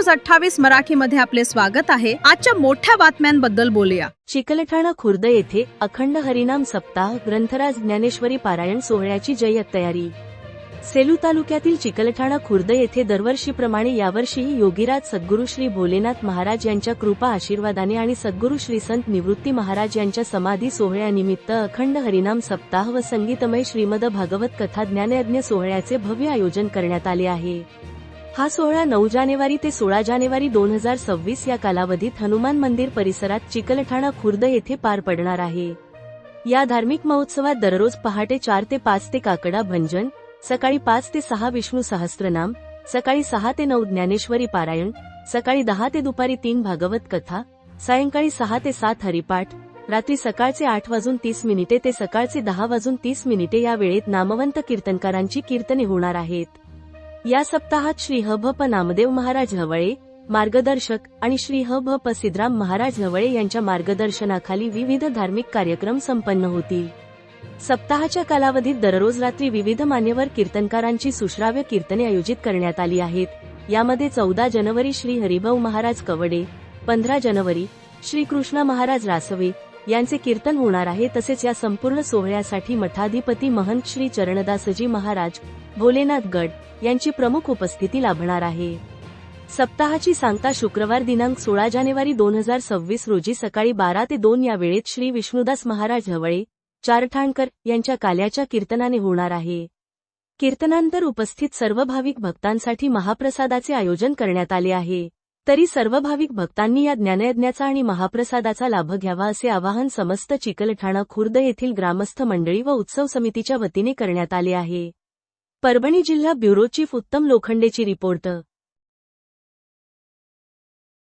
News 28 मराठीमध्ये आपले स्वागत आहे। आजच्या मोठ्या बातम्यांबद्दल बोलूया। चिकलठाणा खुर्द येथे अखंड हरिनाम सप्ताह ग्रंथराज ज्ञानेश्वरी पारायण सोहळ्याची जय्यत तयारी। सेलू तालुक्यातील चिकलठाणा खुर्द येथे दरवर्षीप्रमाणे यावर्षीही योगीराज सद्गुरू श्री भोलेनाथ महाराज यांच्या कृपा आशीर्वादाने आणि सद्गुरू श्री संत निवृत्ती महाराज यांच्या समाधी सोहळ्यानिमित्त अखंड हरिनाम सप्ताह व संगीतमय श्रीमद भागवत कथा ज्ञानयज्ञ सोहळ्याचे भव्य आयोजन करण्यात आले आहे। हा सोहळा 9 जानेवारी ते 16 जानेवारी 2026 या कालावधीत हनुमान मंदिर परिसरात चिकलठाणा खुर्द येथे पार पडणार आहे। या धार्मिक महोत्सवात दररोज पहाटे 4 ते 5 ते काकडा भंजन, सकाळी 5 ते 6 विष्णू सहस्त्रनाम, सकाळी 6 ते 9 ज्ञानेश्वरी पारायण, सकाळी 10 ते दुपारी 3 भागवत कथा, सायंकाळी 6 ते 7 हरिपाठ, रात्री सकाळचे 8:30 ते सकाळचे 10:30 या वेळेत नामवंत कीर्तनकारांची कीर्तने होणार आहेत। या सप्ताहात श्री ह.भ.प. नामदेव महाराज हवळे मार्गदर्शक आणि श्री ह.भ.प. सिद्धराम महाराज हवळे यांच्या मार्गदर्शनाखाली विविध धार्मिक कार्यक्रम संपन्न होतील। सप्ताहाच्या कालावधीत दररोज रात्री विविध मान्यवर कीर्तनकारांची सुश्राव्य कीर्तने आयोजित करण्यात आली आहेत। यामध्ये 14 जानेवारी श्री हरिभाऊ महाराज कवडे, 15 जानेवारी श्री कृष्ण महाराज रासवे यांचे कीर्तन होणार आहे। तसेच या संपूर्ण सोहळ्यासाठी मठाधिपती महंत श्री चरणदासजी महाराज भोलेनाथ गड यांची प्रमुख उपस्थिती लाभणार आहे। सप्ताहाची सांगता शुक्रवार दिनांक 16 जानेवारी 2026 रोजी सकाळी 12 ते 2 या वेळेत श्री विष्णुदास महाराज हवळे चारठाणकर यांच्या काल्याच्या कीर्तनाने होणार आहे। कीर्तनानंतर उपस्थित सर्व भाविक भक्तांसाठी महाप्रसादाचे आयोजन करण्यात आले आहे। तरी सर्व भाविक भक्तांनी या ज्ञानयज्ञाचा आणि महाप्रसादाचा लाभ घ्यावा असे आवाहन समस्त चिकलठाणा खुर्द येथील ग्रामस्थ मंडळी व उत्सव समितीच्या वतीने करण्यात आले आहे। परभणी जिल्हा ब्युरो चीफ उत्तम लोखंडेची रिपोर्ट।